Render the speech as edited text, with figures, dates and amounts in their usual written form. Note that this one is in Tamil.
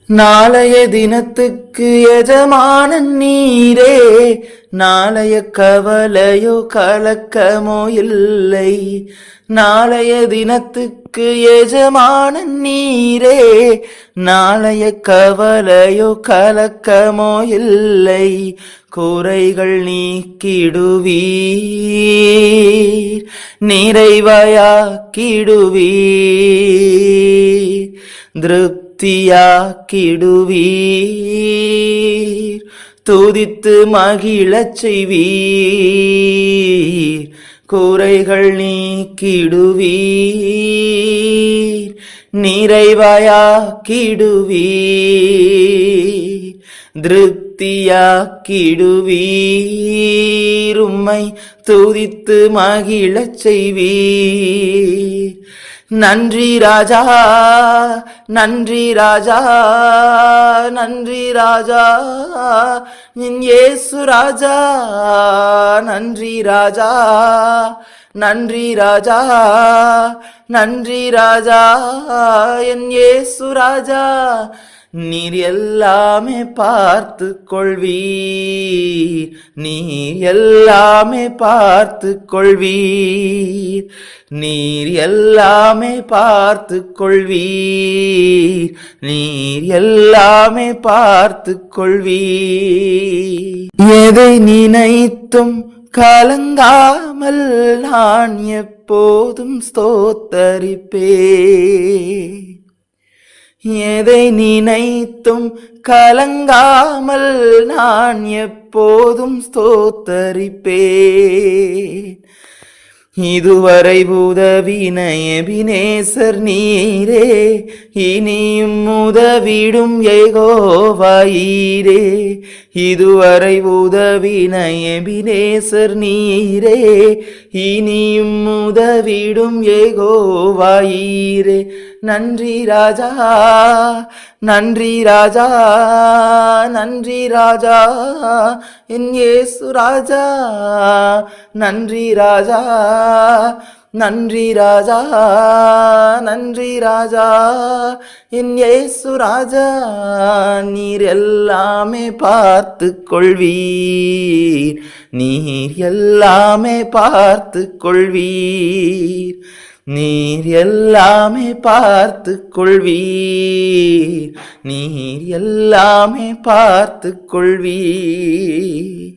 நாளைய தினத்துக்கு எஜமானன் நீரே, நாளைய கவலையோ கலக்கமோ இல்லை. நாளைய தினத்துக்கு எஜமானன் நீரே, நாளைய கவலையோ கலக்கமோ இல்லை. குறைகள் நீக்கிடுவீர், நிறைவாயாக்கிடுவீர், திருப்தியாக்கிடுவீர், துதித்து மகிழச் செய்வீர். குறைகள் நீக்கிடுவீர், நிறைவாயாக்கிடுவீர், திருப்தியாக்கிடுவீர், உம்மை துதித்து மகிழச் செய்வீர். நன்றி ராஜா, நன்றி ராஜா, நன்றி ராஜா, என் இயேசு ராஜா. நன்றி ராஜா, நன்றி ராஜா, நன்றி ராஜா, என் இயேசு ராஜா. நீர் எல்லாமே பார்த்து கொள்வீர், நீர் எல்லாமே பார்த்து கொள்வீர், நீர் எல்லாமே பார்த்து கொள்வீர், நீர் எல்லாமே பார்த்து கொள்வீர். எதை நினைத்தும் கலங்காமல் நான் எப்போதும் ஸ்தோத்தரிப்பேன். எதை நினைத்தும் கலங்காமல் நான் எப்போதும் ஸ்தோத்தரிப்பேன். இதுவரை உதவின எபினேசர் நீரே, இனியும் உதவிடும் யெகோவாயீரே. இதுவரை உதவின எபினேசர் நீரே, இனியும் உதவிடும் யெகோவாயீரே. நன்றி ராஜா, நன்றி ராஜா, நன்றி ராஜா, என் இயேசு ராஜா. நன்றி ராஜா, நன்றி ராஜா, நன்றி ராஜா, என் இயேசு ராஜா. நீர் எல்லாமே பார்த்து கொள்வீர், நீர் எல்லாமே பார்த்து கொள்வீர், நீர் எல்லாமே பார்த்து கொள்வீர், நீர் எல்லாமே பார்த்து கொள்வீர்.